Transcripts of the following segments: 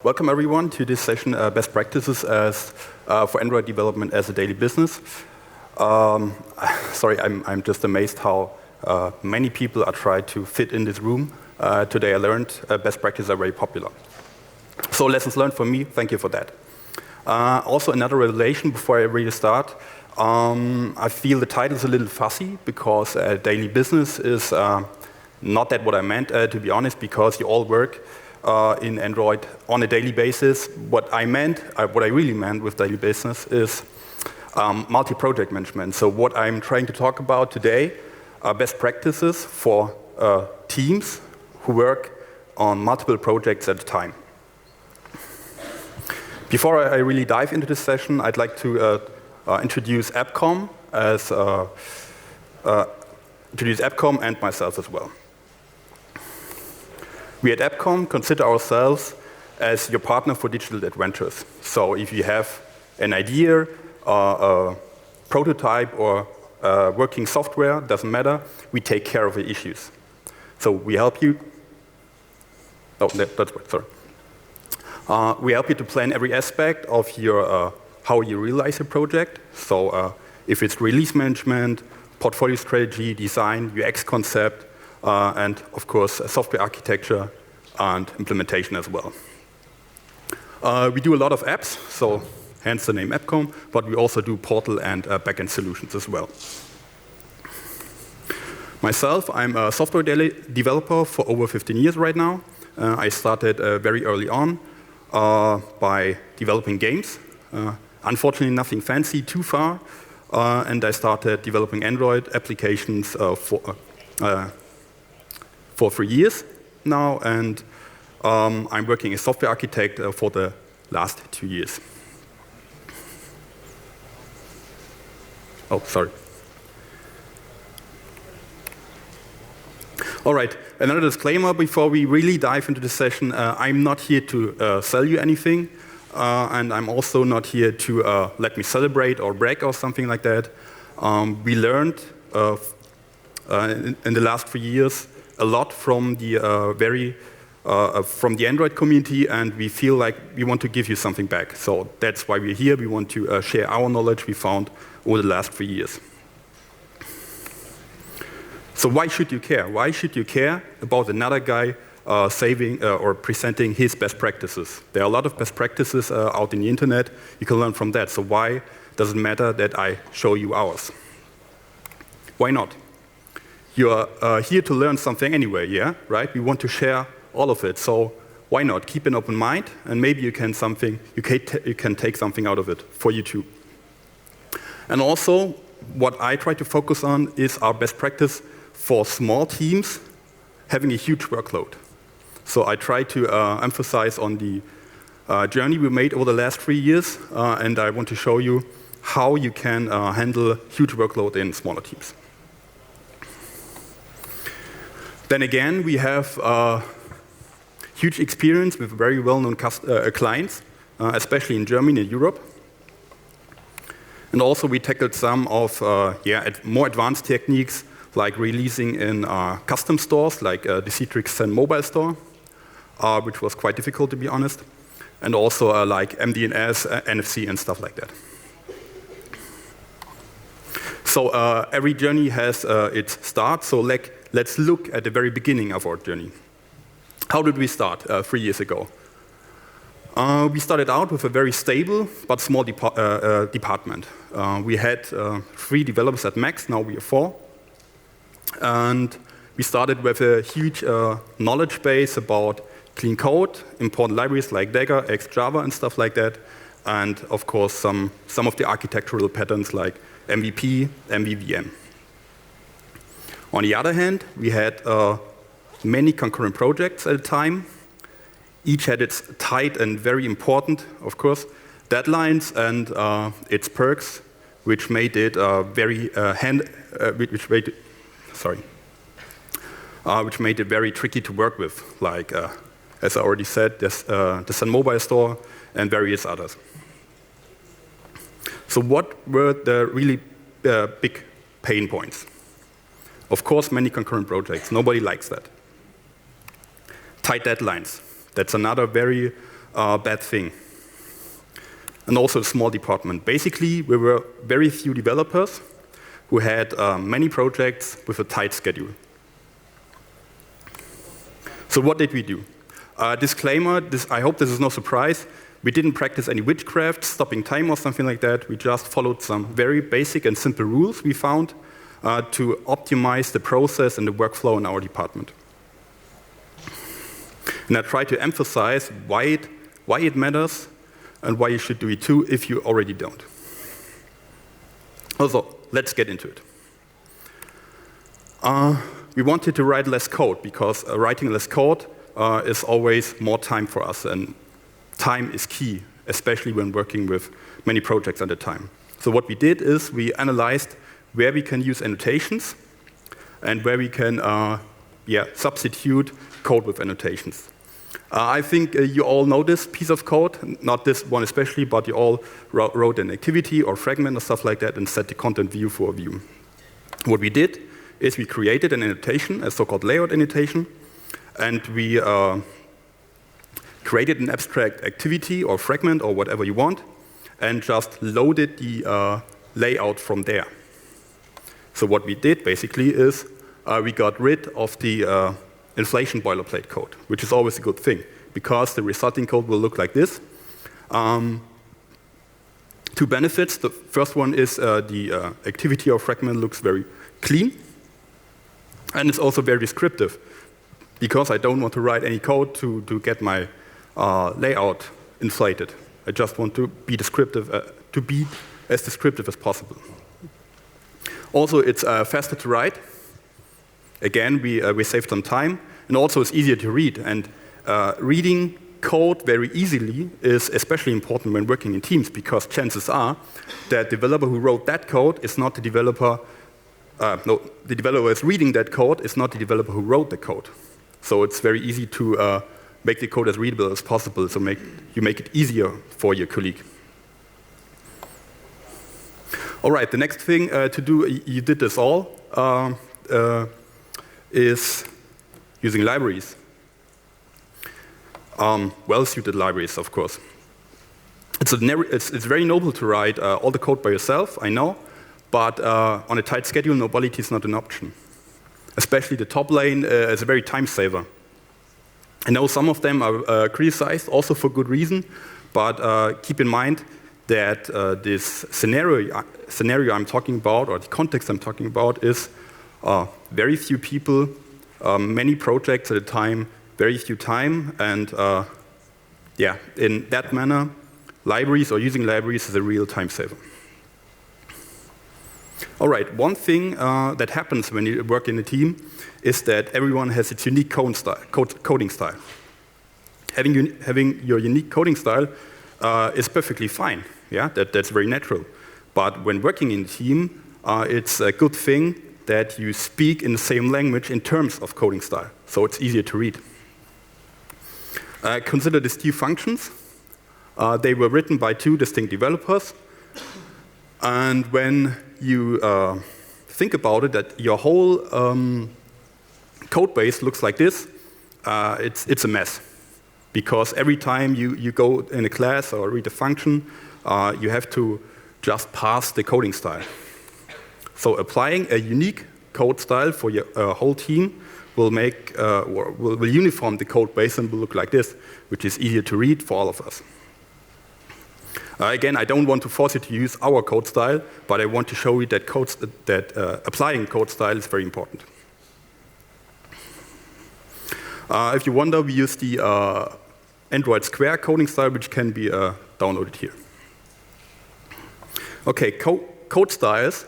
Welcome everyone to this session, Best Practices for Android Development as a Daily Business. Sorry, I'm just amazed how many people are trying to fit in this room. Today I learned best practices are very popular. So lessons learned for me, thank you for that. Also another revelation before I really start. I feel the title is a little fussy because daily business is not that what I meant, to be honest, because you all work in Android on a daily basis. What I really meant with daily business is multi-project management. So what I'm trying to talk about today are best practices for teams who work on multiple projects at a time. Before I really dive into this session, I'd like to introduce Appcom and myself as well. We at Appcom consider ourselves as your partner for digital adventures. So if you have an idea, a prototype, or working software, doesn't matter, we take care of the issues. So we help you. Oh, that's right, sorry. We help you to plan every aspect of your how you realize a project. So if it's release management, portfolio strategy, design, UX concept, and of course software architecture and implementation as well. We do a lot of apps, so hence the name Appcom, but we also do portal and backend solutions as well. Myself, I'm a software developer for over 15 years right now. I started very early on by developing games. Unfortunately, nothing fancy too far, and I started developing Android applications for 3 years now, and I'm working as software architect for the last 2 years. Oh, sorry. All right, another disclaimer before we really dive into the session. I'm not here to sell you anything, and I'm also not here to let me celebrate or brag or something like that. We learned in the last 3 years a lot from the from the Android community, and we feel like we want to give you something back. So that's why we're here. We want to share our knowledge we found over the last 3 years. So why should you care? Why should you care about another guy saving or presenting his best practices? There are a lot of best practices out in the internet. You can learn from that. So why does it matter that I show you ours? Why not? You're here to learn something anyway, yeah? Right? We want to share all of it. So why not? Keep an open mind, and maybe you can take something out of it for you too. And also, what I try to focus on is our best practice for small teams having a huge workload. So I try to emphasize on the journey we made over the last 3 years, and I want to show you how you can handle huge workload in smaller teams. Then again, we have huge experience with very well-known clients, especially in Germany and Europe. And also we tackled some of more advanced techniques like releasing in custom stores like the Citrix 10 mobile store, which was quite difficult to be honest, and also like MDNS, NFC and stuff like that. So every journey has its start, so let's look at the very beginning of our journey. How did we start 3 years ago? We started out with a very stable but small department. We had 3 developers at max, now we are 4. And we started with a huge knowledge base about clean code, important libraries like Dagger, XJava and stuff like that, and of course some of the architectural patterns like MVP, MVVM. On the other hand, we had many concurrent projects at a time. Each had its tight and very important, of course, deadlines and its perks, which made it which made it very tricky to work with. Like, as I already said, there's the Sun Mobile Store and various others. So what were the really big pain points? Of course, many concurrent projects. Nobody likes that. Tight deadlines. That's another very bad thing. And also a small department. Basically, we were very few developers who had many projects with a tight schedule. So what did we do? Disclaimer, I hope this is no surprise. We didn't practice any witchcraft, stopping time or something like that. We just followed some very basic and simple rules we found to optimize the process and the workflow in our department. And I try to emphasize why it matters and why you should do it too if you already don't. Also, let's get into it. We wanted to write less code because writing less code is always more time for us, and time is key, especially when working with many projects at a time. So what we did is we analyzed where we can use annotations and where we can substitute code with annotations. I think you all know this piece of code, not this one especially, but you all wrote an activity or fragment or stuff like that and set the content view for a view. What we did is we created an annotation, a so-called layout annotation, and we created an abstract activity or fragment or whatever you want, and just loaded the layout from there. So what we did basically is we got rid of the inflation boilerplate code, which is always a good thing, because the resulting code will look like this. Two benefits. The first one is the activity or fragment looks very clean, and it's also very descriptive, because I don't want to write any code to get my layout inflated. I just want to be descriptive, to be as descriptive as possible. Also, it's faster to write. Again, we saved some time, and also it's easier to read. And reading code very easily is especially important when working in teams, because chances are that the developer who wrote that code is not the developer. The developer is reading that code is not the developer who wrote the code. So it's very easy to make the code as readable as possible, so you make it easier for your colleague. All right, the next thing to do, you did this all, is using libraries. Well-suited libraries, of course. It's very noble to write all the code by yourself, I know, but on a tight schedule, nobility is not an option. Especially the top lane is a very time saver. I know some of them are criticized, also for good reason, but keep in mind that this scenario I'm talking about, or the context I'm talking about, is very few people, many projects at a time, very few time, and in that manner, libraries or using libraries is a real time saver. All right, one thing that happens when you work in a team is that everyone has its unique coding style. Having your unique coding style is perfectly fine. Yeah, that's very natural. But when working in a team, it's a good thing that you speak in the same language in terms of coding style, so it's easier to read. Consider these two functions. They were written by two distinct developers, and when you think about it, that your whole code base looks like this, it's a mess. Because every time you go in a class or read a function, you have to just pass the coding style. So applying a unique code style for your whole team will will uniform the code base and will look like this, which is easier to read for all of us. Again, I don't want to force you to use our code style, but I want to show you that applying code style is very important. If you wonder, we use the Android Square coding style, which can be downloaded here. Okay, code styles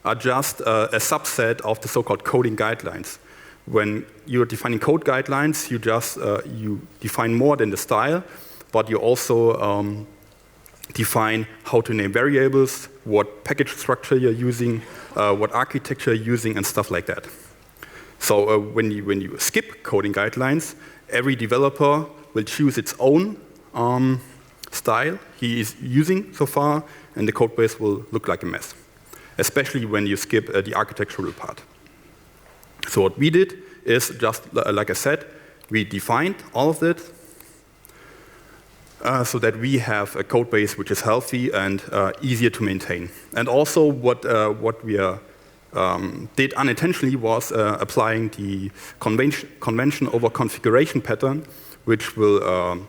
are just a subset of the so-called coding guidelines. When you're defining code guidelines, you define more than the style, but you also define how to name variables, what package structure you're using, what architecture you're using, and stuff like that. So when you skip coding guidelines, every developer will choose its own style he is using so far, and the code base will look like a mess, especially when you skip the architectural part. So what we did is just, like I said, we defined all of it, so that we have a code base which is healthy and easier to maintain. And also what we did unintentionally was applying the convention over configuration pattern, which will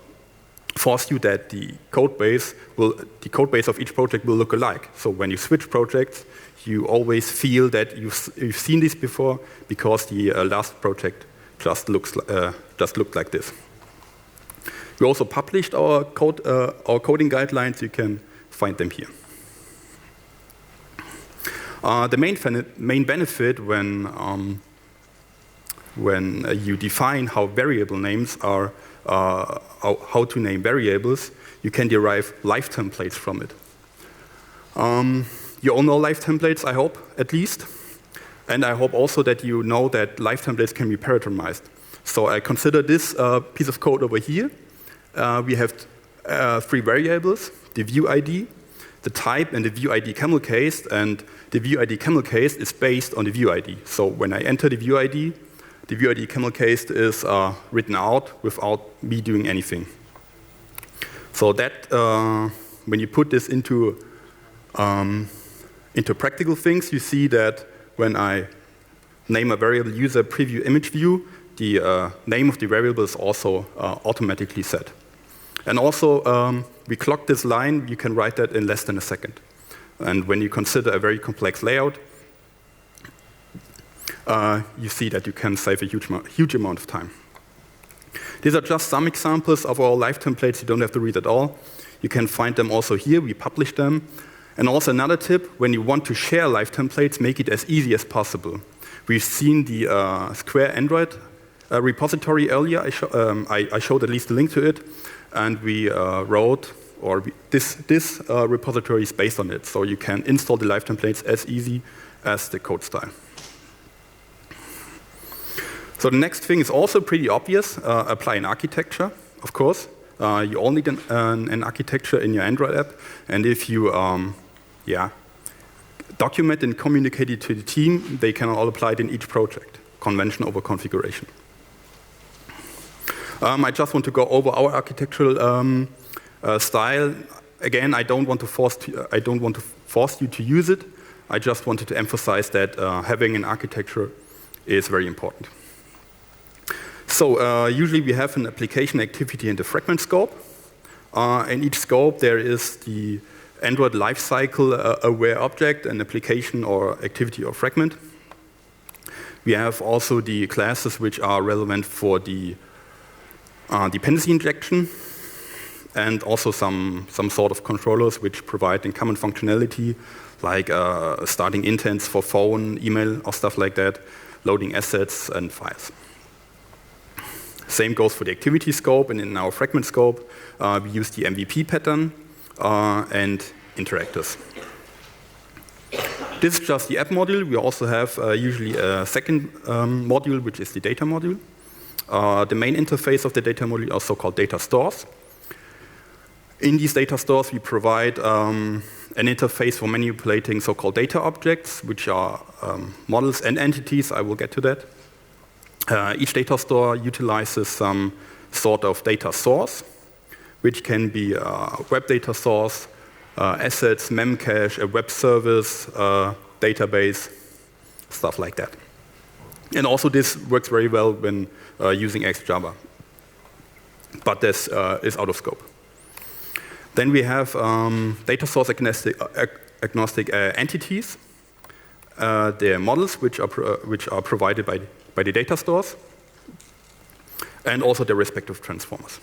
force you that the code base of each project will look alike. So when you switch projects, you always feel that you've seen this before because the last project just looked like this. We also published our coding guidelines. You can find them here. The main benefit when you define how variable names are, how to name variables, you can derive live templates from it. You all know live templates, I hope, at least. And I hope also that you know that live templates can be parameterized. So I consider this piece of code over here. We have 3 variables, the view ID, the type, and the view ID camel case. And the view ID camel case is based on the view ID. So when I enter the view ID camel case is written out without me doing anything. So that when you put this into practical things, you see that when I name a variable user preview image view, the name of the variable is also automatically set. And also, we clock this line, you can write that in less than a second. And when you consider a very complex layout, you see that you can save a huge amount of time. These are just some examples of our live templates. You don't have to read it all. You can find them also here. We publish them. And also another tip, when you want to share live templates, make it as easy as possible. We've seen the Square Android repository earlier. I showed at least a link to it. And we wrote, this repository is based on it. So you can install the live templates as easy as the code style. So the next thing is also pretty obvious. Apply an architecture, of course. You all need an architecture in your Android app. And if you document and communicate it to the team, they can all apply it in each project. Convention over configuration. I just want to go over our architectural style. Again, I don't want to force you to use it. I just wanted to emphasize that having an architecture is very important. So usually we have an application activity in the fragment scope. In each scope, there is the Android lifecycle aware object, an application or activity or fragment. We have also the classes which are relevant for the dependency injection, and also some sort of controllers which provide common functionality, like starting intents for phone, email, or stuff like that, loading assets and files. Same goes for the activity scope, and in our fragment scope, we use the MVP pattern and interactors. This is just the app module. We also have usually a second module, which is the data module. The main interface of the data module are so-called data stores. In these data stores, we provide an interface for manipulating so-called data objects, which are models and entities. I will get to that. Each data store utilizes some sort of data source, which can be a web data source, assets, memcache, a web service, database, stuff like that. And also this works very well when using XJava. But this is out of scope. Then we have data source agnostic entities. They're models which are provided by the data stores, and also their respective transformers.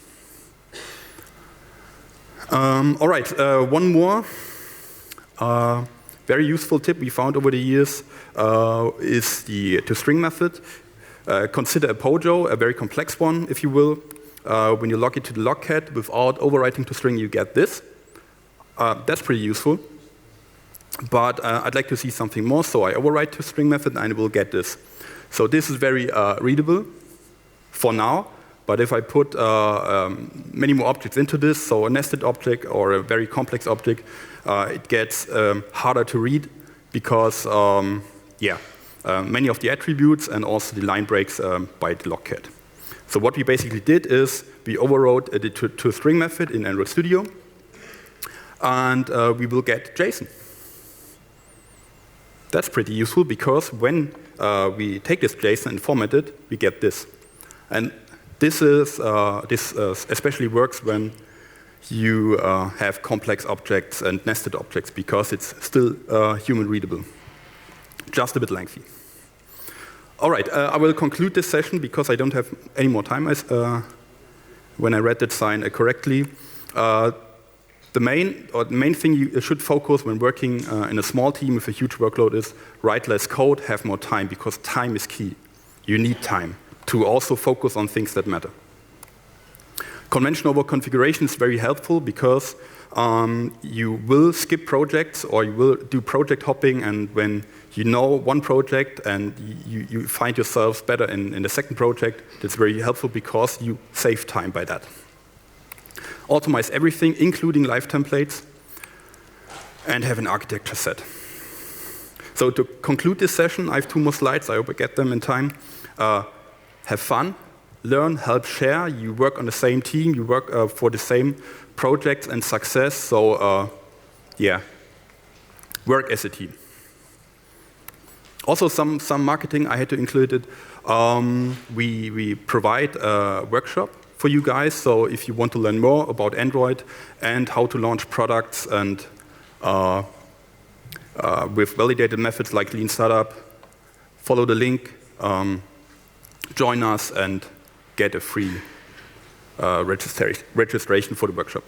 All right, one more very useful tip we found over the years is the toString method. Consider a POJO, a very complex one, if you will. When you log it to the logcat without overwriting toString, you get this. That's pretty useful. But I'd like to see something more, so I overwrite toString method and I will get this. So this is very readable for now, but if I put many more objects into this, so a nested object or a very complex object, it gets harder to read because, many of the attributes and also the line breaks by the logcat. So what we basically did is we overrode the toString method in Android Studio, and we will get JSON. That's pretty useful because when we take this JSON and format it, we get this. And this especially works when you have complex objects and nested objects because it's still human readable. Just a bit lengthy. All right, I will conclude this session because I don't have any more time when I read that sign correctly. The main thing you should focus when working in a small team with a huge workload is write less code, have more time, because time is key. You need time to also focus on things that matter. Convention over configuration is very helpful because you will skip projects or you will do project hopping, and when you know one project and you find yourselves better in the second project, that's very helpful because you save time by that. Automate everything, including live templates, and have an architecture set. So to conclude this session, I have 2 more slides. I hope I get them in time. Have fun, learn, help, share. You work on the same team. You work for the same projects and success. So yeah, work as a team. Also, some marketing I had to include it. We provide a workshop for you guys, so if you want to learn more about Android and how to launch products and with validated methods like Lean Startup, follow the link, join us, and get a free registration for the workshop.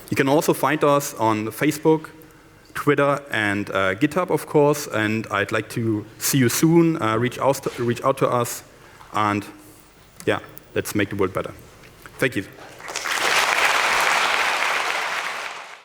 You can also find us on Facebook, Twitter, and GitHub, of course, and I'd like to see you soon. Reach out to us, and yeah, let's make the world better. Thank you.